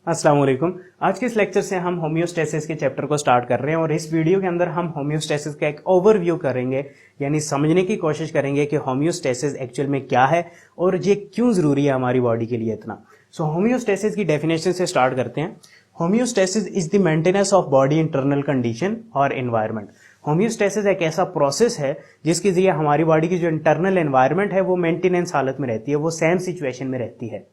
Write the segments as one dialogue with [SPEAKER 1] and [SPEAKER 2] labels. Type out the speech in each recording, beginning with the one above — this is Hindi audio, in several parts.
[SPEAKER 1] अस्सलाम वालेकुम। आज के इस लेक्चर से हम होम्योस्टेसिस के चैप्टर को स्टार्ट कर रहे हैं और इस वीडियो के अंदर हम होम्योस्टेसिस का एक ओवरव्यू करेंगे, यानी समझने की कोशिश करेंगे कि होम्योस्टेसिस एक्चुअल में क्या है और ये क्यों ज़रूरी है हमारी बॉडी के लिए इतना। सो होम्योस्टेसिस की डेफिनेशन से स्टार्ट करते हैं। Homeostasis is the maintenance of body internal condition और एनवायरनमेंट। होम्योस्टेसिस एक ऐसा प्रोसेस है जिसके जरिए हमारी बॉडी की जो इंटरनल एनवायरनमेंट है वो मेंटेनेंस हालत में रहती है, वो सेम सिचुएशन में रहती है।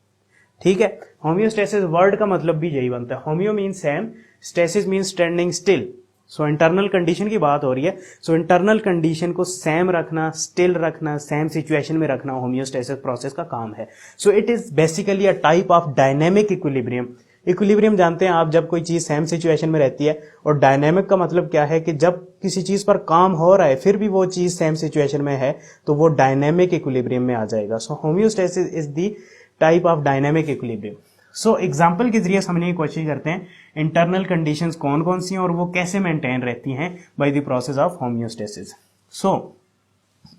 [SPEAKER 1] ठीक है, होम्योस्टेसिस वर्ड का मतलब भी यही बनता है। Homeo means same, stasis means standing still. So internal condition की बात हो रही है। सो इंटरनल कंडीशन को सेम रखना, स्टिल रखना, सेम सिचुएशन में रखना होम्योस्टेसिस प्रोसेस का काम है। So it is basically a type of dynamic equilibrium. Equilibrium जानते हैं आप, जब कोई चीज सेम सिचुएशन में रहती है। और डायनेमिक का मतलब क्या है कि जब किसी चीज पर काम हो रहा है फिर भी वो चीज सेम सिचुएशन में है तो वो डायनेमिक इक्विलिब्रियम में आ जाएगा। So homeostasis is the type of dynamic equilibrium. So example के जरिए समझने की कोशिश करते हैं इंटरनल कंडीशंस कौन कौन सी हैं और वो कैसे मेंटेन रहती हैं by the process of homeostasis. So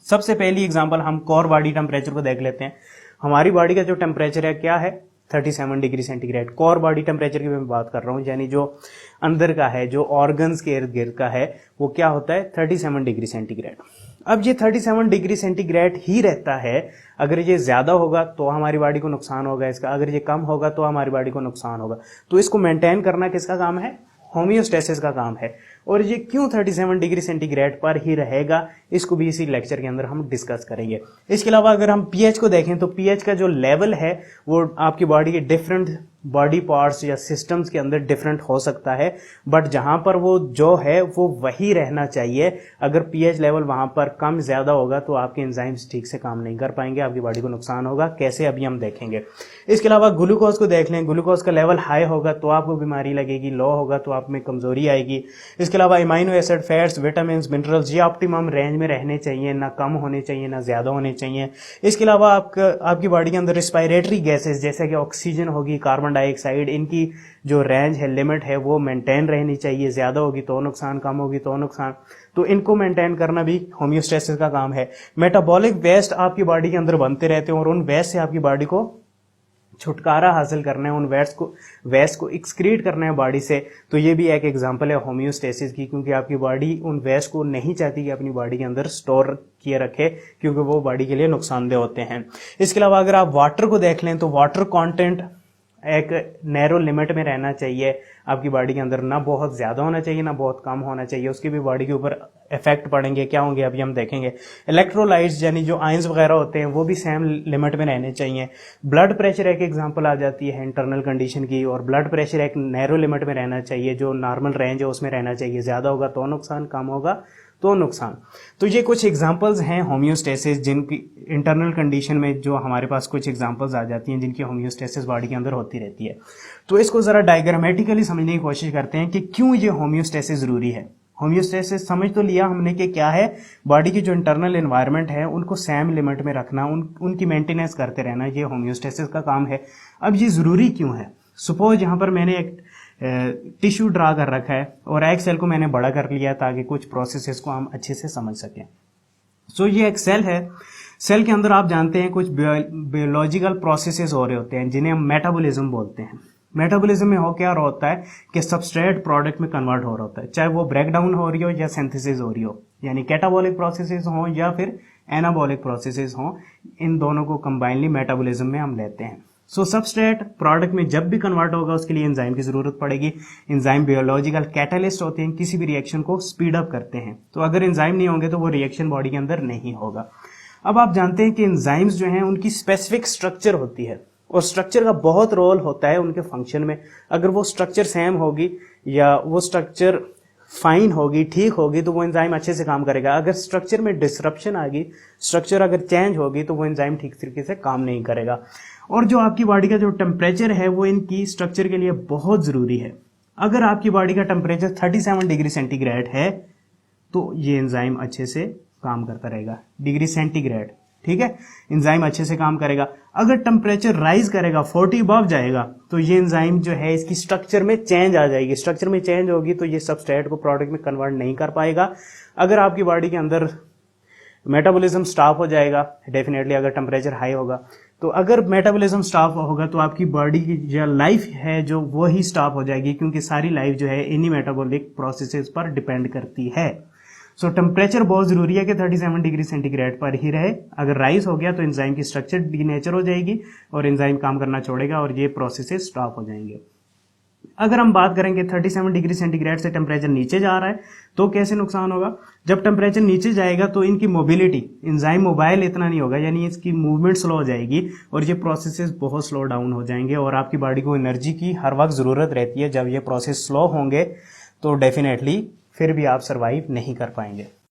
[SPEAKER 1] सबसे पहली एग्जांपल हम कोर बॉडी टेम्परेचर को देख लेते हैं। हमारी बॉडी का जो टेम्परेचर है क्या है, 37 degree centigrade. Core body temperature की मैं बात कर रहा हूँ, यानी जो अंदर का है, जो ऑर्गन्स के इर्द गिर्द का है, वो क्या होता है 37 डिग्री सेंटीग्रेड। अब ये 37 डिग्री सेंटीग्रेड ही रहता है। अगर ये ज्यादा होगा तो हमारी बॉडी को नुकसान होगा इसका, अगर ये कम होगा तो हमारी बॉडी को नुकसान होगा। तो इसको मेंटेन करना किसका काम है, होम्योस्टेसिस का काम है। और ये क्यों 37 डिग्री सेंटीग्रेड पर ही रहेगा, इसको भी इसी लेक्चर के अंदर हम डिस्कस करेंगे। इसके अलावा अगर हम पीएच को देखें तो पीएच का जो लेवल है वो आपकी बॉडी के डिफरेंट बॉडी पार्ट्स या सिस्टम्स के अंदर डिफरेंट हो सकता है, बट जहां पर वो जो है वो वही रहना चाहिए। अगर पीएच लेवल वहां पर कम ज्यादा होगा तो आपके एंजाइम्स ठीक से काम नहीं कर पाएंगे, आपकी बॉडी को नुकसान होगा। कैसे, अभी हम देखेंगे। इसके अलावा ग्लूकोज को देख लें, ग्लूकोज का लेवल हाई होगा तो आपको बीमारी लगेगी, लो होगा तो आप में कमजोरी आएगी। इसके अलावा amino acid, fats, vitamin, minerals ये ऑप्टिमम रेंज में रहने चाहिए, ना कम होने चाहिए ना ज्यादा होने चाहिए। इसके अलावा आपकी बॉडी के अंदर रिस्पायरेटरी गैसेस जैसे कि ऑक्सीजन होगी, कार्बन डाइऑक्साइड, इनकी जो रेंज है, लिमिट है, वो मेंटेन रहनी चाहिए। ज्यादा होगी तो नुकसान, कम होगी तो नुकसान। तो इनको मेंटेन करना भी होम्योस्टेसिस का काम है। मेटाबॉलिक वेस्ट आपकी बॉडी के अंदर बनते रहते हैं और उन वेस्ट से आपकी बॉडी को छुटकारा हासिल करना है, उन वेस्ट को एक्सक्रीट करना है बॉडी से। तो ये भी एक एग्जांपल है होम्योस्टेसिस की, क्योंकि आपकी बॉडी उन वेस्ट को नहीं चाहती कि अपनी बॉडी के अंदर स्टोर किए रखे, क्योंकि वो बॉडी के लिए नुकसानदेह होते हैं। इसके अलावा अगर आप वाटर को देख लें तो वाटर कंटेंट एक नैरो लिमिट में रहना चाहिए आपकी बॉडी के अंदर, ना बहुत ज्यादा होना चाहिए ना बहुत कम होना चाहिए। उसके भी बॉडी के ऊपर इफेक्ट पड़ेंगे, क्या होंगे अभी हम देखेंगे। इलेक्ट्रोलाइट्स यानी जो आयंस वगैरह होते हैं वो भी सेम लिमिट में रहने चाहिए। ब्लड प्रेशर एक एग्जांपल आ जाती है इंटरनल कंडीशन की, और ब्लड प्रेशर एक नैरो लिमिट में रहना चाहिए, जो नॉर्मल रेंज है उसमें रहना चाहिए। ज्यादा होगा तो नुकसान, कम होगा तो नुकसान। तो ये कुछ एग्जांपल्स हैं होम्योस्टेसिस, जिनकी इंटरनल कंडीशन में जो हमारे पास कुछ एग्जांपल्स आ जाती हैं जिनकी होम्योस्टेसिस बॉडी के अंदर होती रहती है। तो इसको जरा डायग्रामेटिकली समझने की कोशिश करते हैं कि क्यों ये होम्योस्टेसिस जरूरी है। होम्योस्टेसिस समझ तो लिया हमने कि क्या है, बॉडी की जो इंटरनल एनवायरनमेंट है उनको सेम लिमिट में रखना, उनकी मेंटेनेंस करते रहना, ये होम्योस्टेसिस का काम है। अब ये जरूरी क्यों है। सपोज यहाँ पर मैंने एक टिश्यू ड्रा कर रखा है और एक सेल को मैंने बड़ा कर लिया ताकि कुछ प्रोसेसेस को हम अच्छे से समझ सकें। सो ये एक सेल है, सेल के अंदर आप जानते हैं कुछ बायोलॉजिकल प्रोसेसेस हो रहे होते हैं जिन्हें हम मेटाबॉलिज्म बोलते हैं। मेटाबॉलिज्म में हो क्या रहा होता है कि सबस्ट्रेट प्रोडक्ट में कन्वर्ट हो रहा होता है, चाहे वो ब्रेक डाउन हो रही हो या सिंथेसिस हो रही हो, यानी कैटाबॉलिक प्रोसेसेस हो या फिर एनाबॉलिक प्रोसेसेस हो, इन दोनों को कंबाइनली मेटाबॉलिज्म में हम लेते हैं। सो सबस्ट्रेट प्रोडक्ट में जब भी कन्वर्ट होगा उसके लिए एंजाइम की जरूरत पड़ेगी। एंजाइम बायोलॉजिकल कैटलिस्ट होते हैं, किसी भी रिएक्शन को स्पीड अप करते हैं। तो अगर एंजाइम नहीं होंगे तो वो रिएक्शन बॉडी के अंदर नहीं होगा। अब आप जानते हैं कि एंजाइम्स जो हैं उनकी स्पेसिफिक स्ट्रक्चर होती है और स्ट्रक्चर का बहुत रोल होता है उनके फंक्शन में। अगर वो स्ट्रक्चर सेम होगी या वो स्ट्रक्चर फाइन होगी, ठीक होगी, तो वो एंजाइम अच्छे से काम करेगा। अगर स्ट्रक्चर में डिसरप्शन आ गई, स्ट्रक्चर अगर चेंज होगी, तो वो एंजाइम ठीक तरीके से काम नहीं करेगा। और जो आपकी बॉडी का जो टेम्परेचर है वो इनकी स्ट्रक्चर के लिए बहुत जरूरी है। अगर आपकी बॉडी का टेम्परेचर 37 डिग्री सेंटीग्रेड है तो ये एंजाइम अच्छे से काम करता रहेगा। डिग्री सेंटीग्रेड, ठीक है, एंजाइम अच्छे से काम करेगा। अगर टेम्परेचर राइज करेगा, 40 अबव जाएगा, तो ये एंजाइम जो है इसकी स्ट्रक्चर में चेंज आ जाएगी। स्ट्रक्चर में चेंज होगी तो ये सबस्ट्रेट को प्रोडक्ट में कन्वर्ट नहीं कर पाएगा। अगर आपकी बॉडी के अंदर मेटाबॉलिज्म स्टॉप हो जाएगा डेफिनेटली अगर टेम्परेचर हाई होगा। तो अगर मेटाबॉलिज्म स्टॉप होगा तो आपकी बॉडी की जो लाइफ है जो वो ही स्टॉप हो जाएगी, क्योंकि सारी लाइफ जो है इन्हीं मेटाबॉलिक प्रोसेसेस पर डिपेंड करती है। सो टेम्परेचर बहुत जरूरी है कि 37 डिग्री सेंटीग्रेड पर ही रहे। अगर राइज हो गया तो एंजाइम की स्ट्रक्चर डीनेचर हो जाएगी और एंजाइम काम करना छोड़ेगा और ये प्रोसेसेस स्टॉप हो जाएंगे। अगर हम बात करेंगे 37 डिग्री सेंटीग्रेड से टेम्परेचर नीचे जा रहा है तो कैसे नुकसान होगा। जब टेम्परेचर नीचे जाएगा तो इनकी मोबिलिटी, एंजाइम मोबाइल इतना नहीं होगा, यानी इसकी मूवमेंट स्लो हो जाएगी और ये प्रोसेसेस बहुत स्लो डाउन हो जाएंगे और आपकी बॉडी को एनर्जी की हर वक्त ज़रूरत रहती है। जब ये प्रोसेस स्लो होंगे तो डेफिनेटली फिर भी आप सर्वाइव नहीं कर पाएंगे।